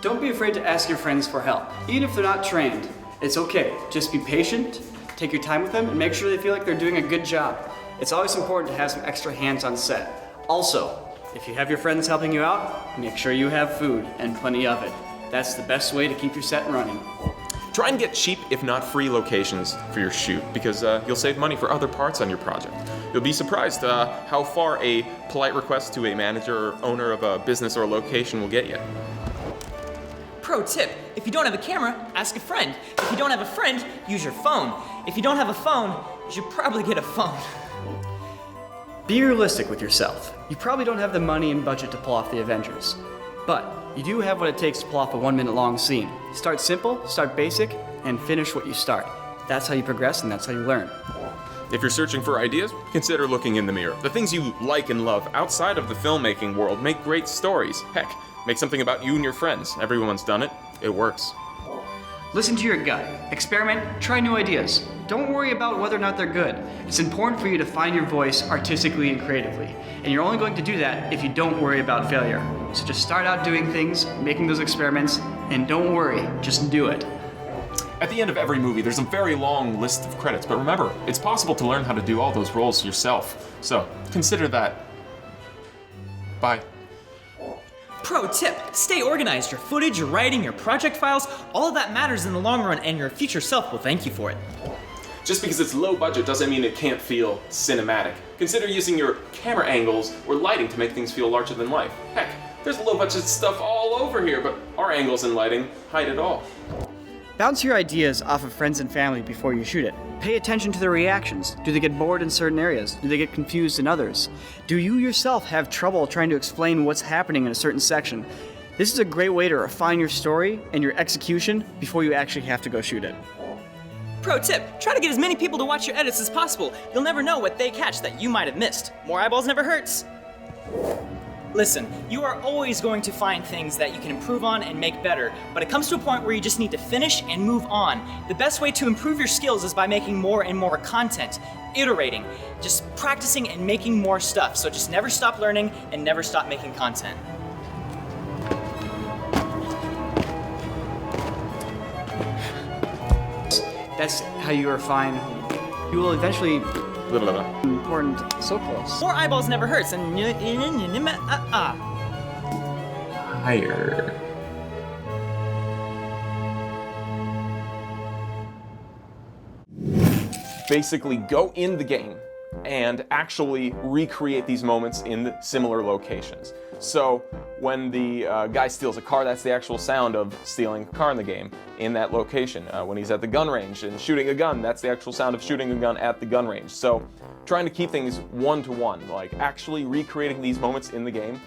Don't be afraid to ask your friends for help, even if they're not trained. It's okay, just be patient, take your time with them, and make sure they feel like they're doing a good job. It's always important to have some extra hands on set. Also, if you have your friends helping you out, make sure you have food, and plenty of it. That's the best way to keep your set running. Try and get cheap, if not free, locations for your shoot, because you'll save money for other parts on your project. You'll be surprised how far a polite request to a manager or owner of a business or location will get you. Pro tip, if you don't have a camera, ask a friend. If you don't have a friend, use your phone. If you don't have a phone, you should probably get a phone. Be realistic with yourself. You probably don't have the money and budget to pull off the Avengers. But you do have what it takes to pull off a 1-minute long scene. Start simple, start basic, and finish what you start. That's how you progress and that's how you learn. If you're searching for ideas, consider looking in the mirror. The things you like and love outside of the filmmaking world make great stories. Heck, make something about you and your friends. Everyone's done it. It works. Listen to your gut. Experiment, try new ideas. Don't worry about whether or not they're good. It's important for you to find your voice artistically and creatively. And you're only going to do that if you don't worry about failure. So just start out doing things, making those experiments, and don't worry, just do it. At the end of every movie, there's a very long list of credits, but remember, it's possible to learn how to do all those roles yourself. So, consider that. Bye. Pro tip, stay organized. Your footage, your writing, your project files, all of that matters in the long run, and your future self will thank you for it. Just because it's low budget doesn't mean it can't feel cinematic. Consider using your camera angles or lighting to make things feel larger than life. Heck, there's low budget stuff all over here, but our angles and lighting hide it all. Bounce your ideas off of friends and family before you shoot it. Pay attention to their reactions. Do they get bored in certain areas? Do they get confused in others? Do you yourself have trouble trying to explain what's happening in a certain section? This is a great way to refine your story and your execution before you actually have to go shoot it. Pro tip, try to get as many people to watch your edits as possible. You'll never know what they catch that you might have missed. More eyeballs never hurts. Listen, you are always going to find things that you can improve on and make better, but it comes to a point where you just need to finish and move on. The best way to improve your skills is by making more and more content, iterating, just practicing and making more stuff. So just never stop learning and never stop making content. That's how you refine. You will eventually important. So close. More eyeballs never hurts, and Higher. Basically, go in the game and actually recreate these moments in similar locations. So when the guy steals a car, that's the actual sound of stealing a car in the game in that location. When he's at the gun range and shooting a gun, that's the actual sound of shooting a gun at the gun range. So trying to keep things one-to-one, like actually recreating these moments in the game